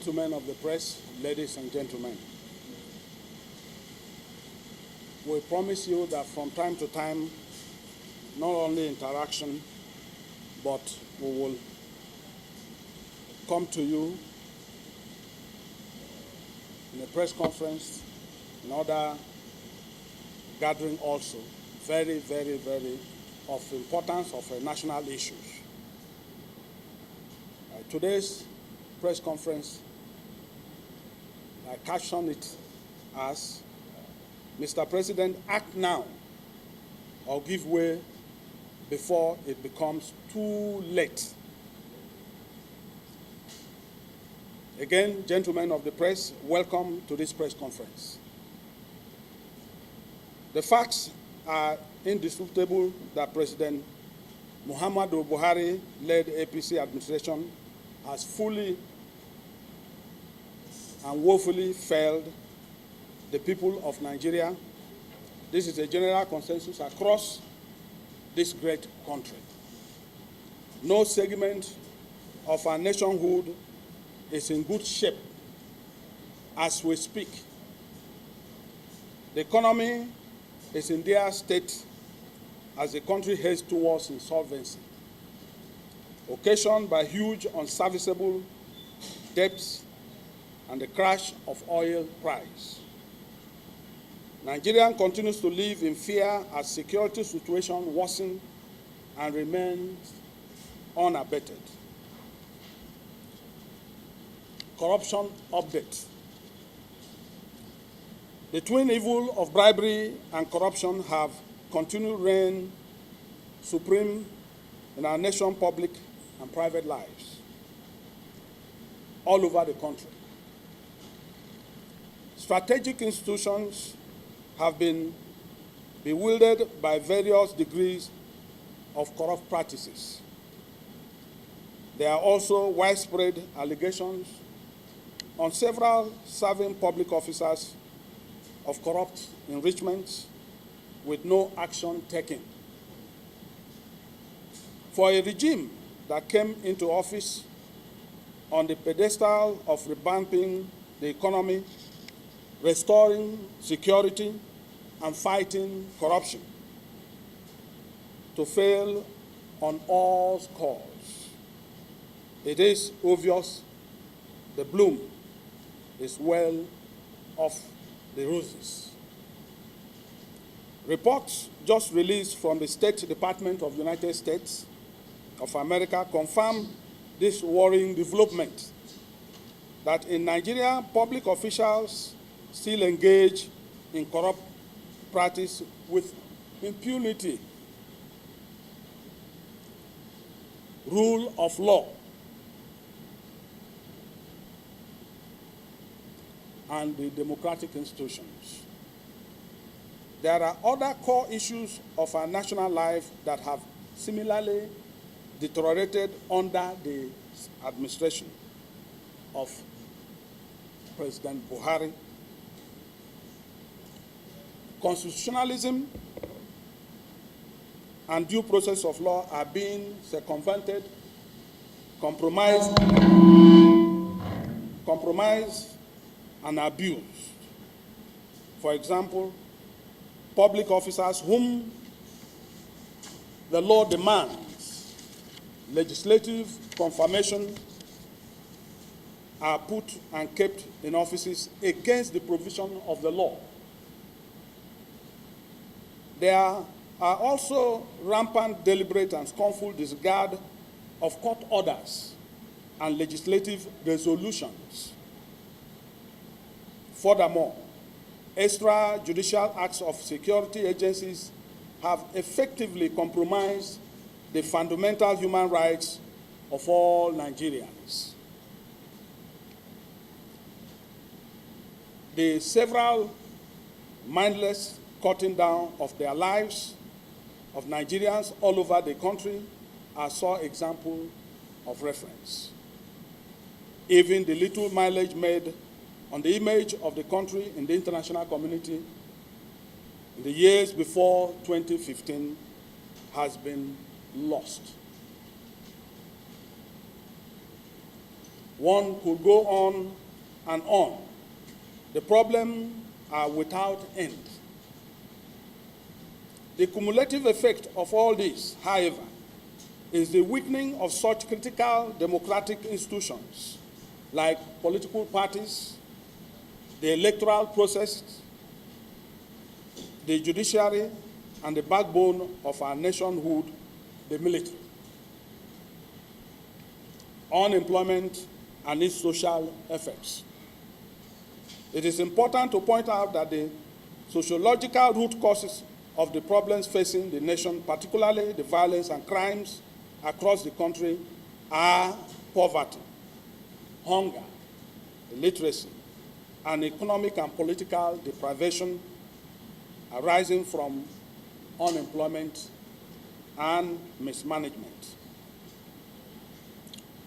Gentlemen of the press, ladies and gentlemen, we promise you that from time to time, not only interaction, but we will come to you in a press conference, in other gathering also, very, very, very of importance of national issues. Today's press conference, I caption it as Mr. President, act now or give way before it becomes too late. Again, gentlemen of the press, welcome to this press conference. The facts are indisputable that President Mohammadu Buhari-led APC administration has fully and woefully failed the people of Nigeria. This is a general consensus across this great country. No segment of our nationhood is in good shape as we speak. The economy is in dire state as the country heads towards insolvency, occasioned by huge unserviceable debts and the crash of oil price. Nigeria continues to live in fear as security situation worsens and remains unabated. Corruption update. The twin evil of bribery and corruption have continued to reign supreme in our nation's public and private lives all over the country. Strategic institutions have been bewildered by various degrees of corrupt practices. There are also widespread allegations on several serving public officers of corrupt enrichments with no action taken. For a regime that came into office on the pedestal of revamping the economy, restoring security, and fighting corruption, to fail on all scores, it is obvious the bloom is well off the roses. Reports just released from the State Department of the United States of America confirm this worrying development, that in Nigeria, public officials still engage in corrupt practice with impunity. Rule of law and the democratic institutions. There are other core issues of our national life that have similarly deteriorated under the administration of President Buhari. Constitutionalism and due process of law are being circumvented, compromised and abused. For example, public officers whom the law demands legislative confirmation are put and kept in offices against the provision of the law. There are also rampant, deliberate, and scornful disregard of court orders and legislative resolutions. Furthermore, extrajudicial acts of security agencies have effectively compromised the fundamental human rights of all Nigerians. The several mindless cutting down of their lives of Nigerians all over the country are so example of reference. Even the little mileage made on the image of the country in the international community in the years before 2015 has been lost. One could go on and on. The problems are without end. The cumulative effect of all this, however, is the weakening of such critical democratic institutions like political parties, the electoral process, the judiciary, and the backbone of our nationhood, the military. Unemployment and its social effects. It is important to point out that the sociological root causes of the problems facing the nation, particularly the violence and crimes across the country, are poverty, hunger, illiteracy, and economic and political deprivation arising from unemployment and mismanagement.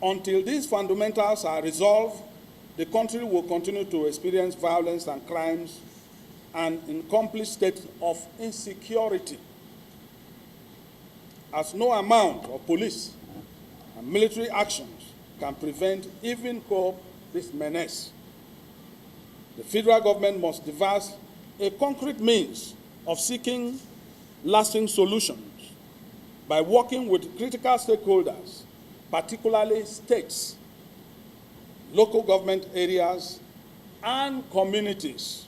Until these fundamentals are resolved, the country will continue to experience violence and crimes and incomplete state of insecurity, as no amount of police and military actions can prevent even cope this menace. The federal government must devise a concrete means of seeking lasting solutions by working with critical stakeholders, particularly states, local government areas, and communities.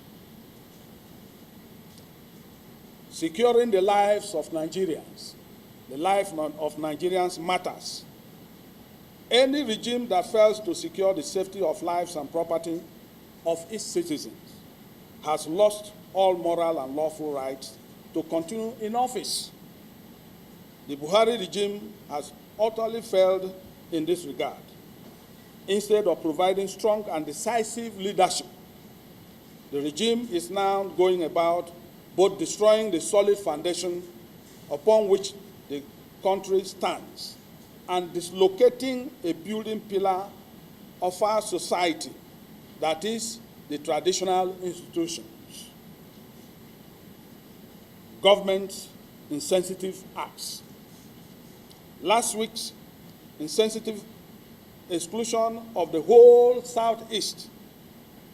Securing the lives of Nigerians, the life of Nigerians matters. Any regime that fails to secure the safety of lives and property of its citizens has lost all moral and lawful rights to continue in office. The Buhari regime has utterly failed in this regard. Instead of providing strong and decisive leadership, the regime is now going about both destroying the solid foundation upon which the country stands and dislocating a building pillar of our society, that is, the traditional institutions. Government insensitive acts. Last week's insensitive exclusion of the whole Southeast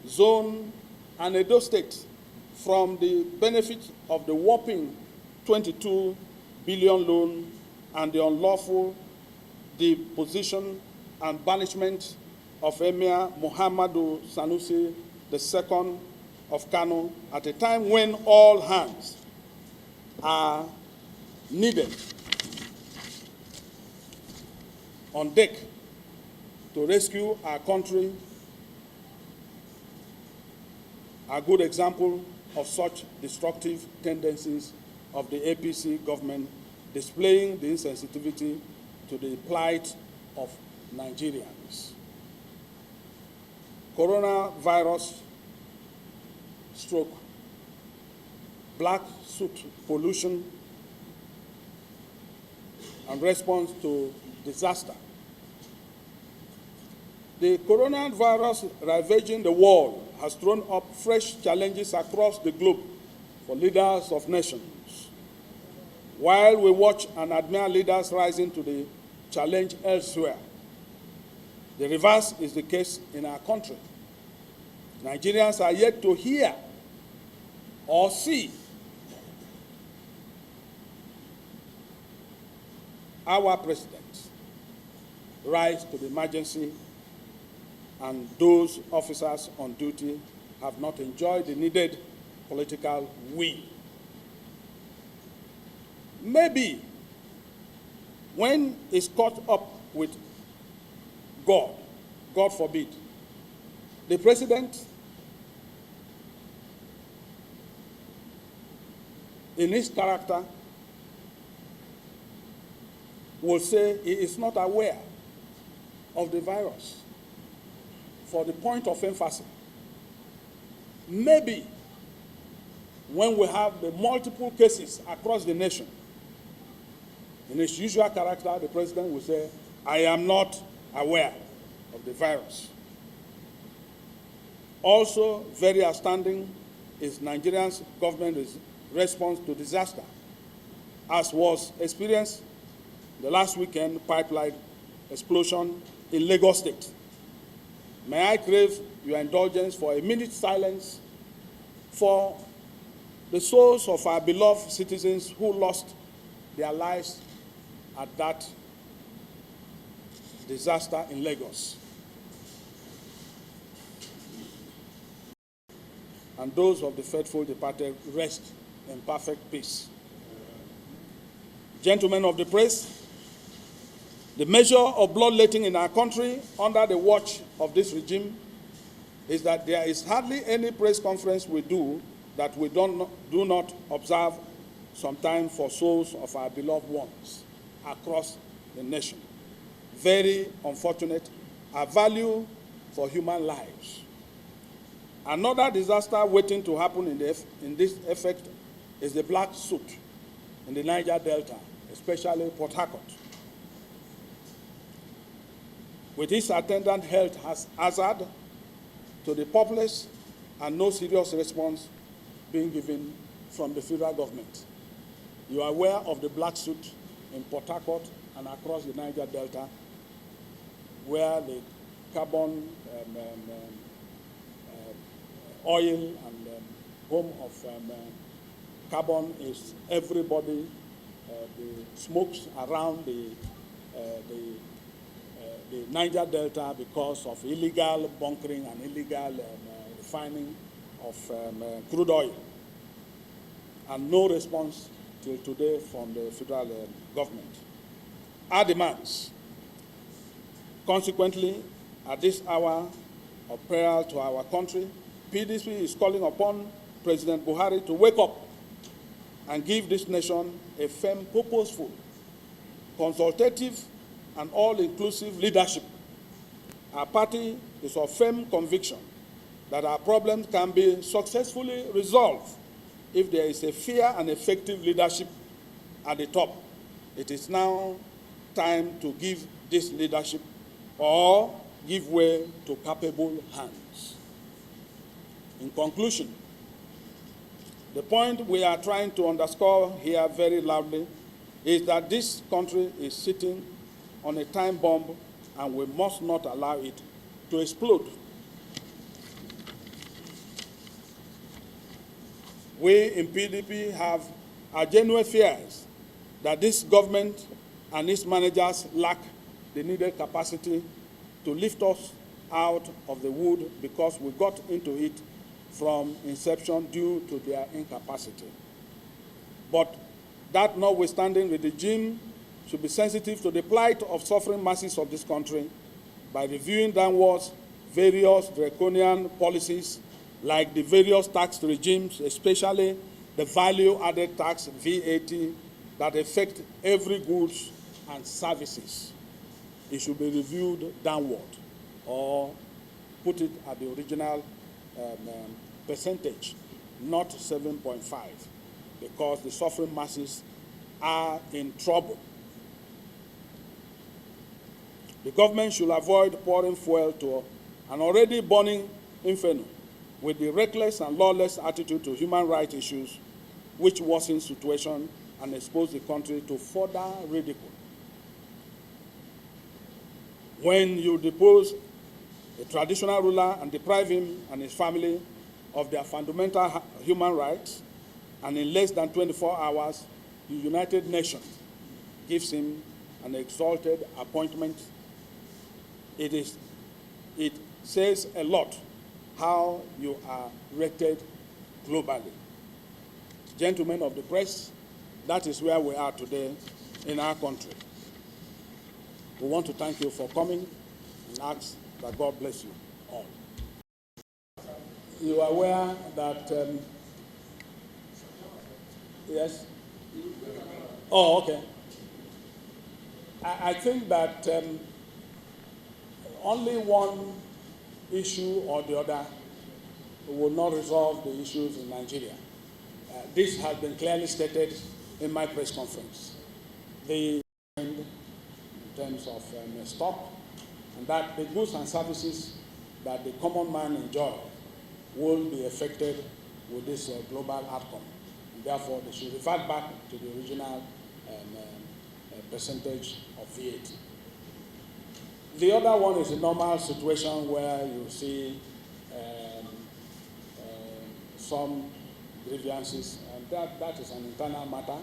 zone and Edo State from the benefit of the whopping 22 billion loan and the unlawful deposition and banishment of Emir Muhammadu Sanusi II of Kano at a time when all hands are needed on deck to rescue our country, a good example of such destructive tendencies of the APC government, displaying the insensitivity to the plight of Nigerians. Coronavirus stroke, black soot pollution, and response to disaster. The coronavirus ravaging the world has thrown up fresh challenges across the globe for leaders of nations. While we watch and admire leaders rising to the challenge elsewhere, the reverse is the case in our country. Nigerians are yet to hear or see our president rise to the emergency, and those officers on duty have not enjoyed the needed political will. Maybe when it's caught up with God, God forbid, the president in his character will say he is not aware of the virus for the point of emphasis. Maybe when we have the multiple cases across the nation, in his usual character, the president will say, I am not aware of the virus. Also very outstanding is Nigeria's government's response to disaster, as was experienced the last weekend pipeline explosion in Lagos State. may I crave your indulgence for a minute's silence for the souls of our beloved citizens who lost their lives at that disaster in Lagos, and those of the faithful departed rest in perfect peace. Gentlemen of the press, the measure of bloodletting in our country under the watch of this regime is that there is hardly any press conference we do that we do not observe some time for souls of our beloved ones across the nation. Very unfortunate, a value for human lives. Another disaster waiting to happen in this effect is the black soot in the Niger Delta, especially Port Harcourt, with its attendant health hazard to the populace and no serious response being given from the federal government. You are aware of the black soot in Port Harcourt and across the Niger Delta, where the carbon oil and home of carbon is everybody, the smokes around the Niger Delta because of illegal bunkering and illegal refining of crude oil, and no response till today from the federal government. Our demands. Consequently, at this hour of peril to our country, PDP is calling upon President Buhari to wake up and give this nation a firm, purposeful, consultative, and all-inclusive leadership. Our party is of firm conviction that our problems can be successfully resolved if there is a fair and effective leadership at the top. It is now time to give this leadership or give way to capable hands. In conclusion, the point we are trying to underscore here very loudly is that this country is sitting on a time bomb and we must not allow it to explode. We in PDP have our genuine fears that this government and its managers lack the needed capacity to lift us out of the wood because we got into it from inception due to their incapacity. But that notwithstanding, the regime should be sensitive to the plight of suffering masses of this country by reviewing downwards various draconian policies like the various tax regimes, especially the value-added tax, VAT, that affect every goods and services. It should be reviewed downward or put it at the original percentage, not 7.5, because the suffering masses are in trouble. The government should avoid pouring fuel to an already burning inferno with the reckless and lawless attitude to human rights issues, which worsens the situation and expose the country to further ridicule. When you depose a traditional ruler and deprive him and his family of their fundamental human rights, and in less than 24 hours, the United Nations gives him an exalted appointment, it says a lot how you are rated globally. Gentlemen of the press, that is where we are today in our country. We want to thank you for coming and ask that God bless you all. You are aware that, yes? Oh, okay. I think that only one issue or the other will not resolve the issues in Nigeria. This has been clearly stated in my press conference. In terms of stock, and that the goods and services that the common man enjoys will be affected with this global outcome. And therefore, they should revert back to the original percentage of VAT. The other one is a normal situation where you see some grievances, and that is an internal matter.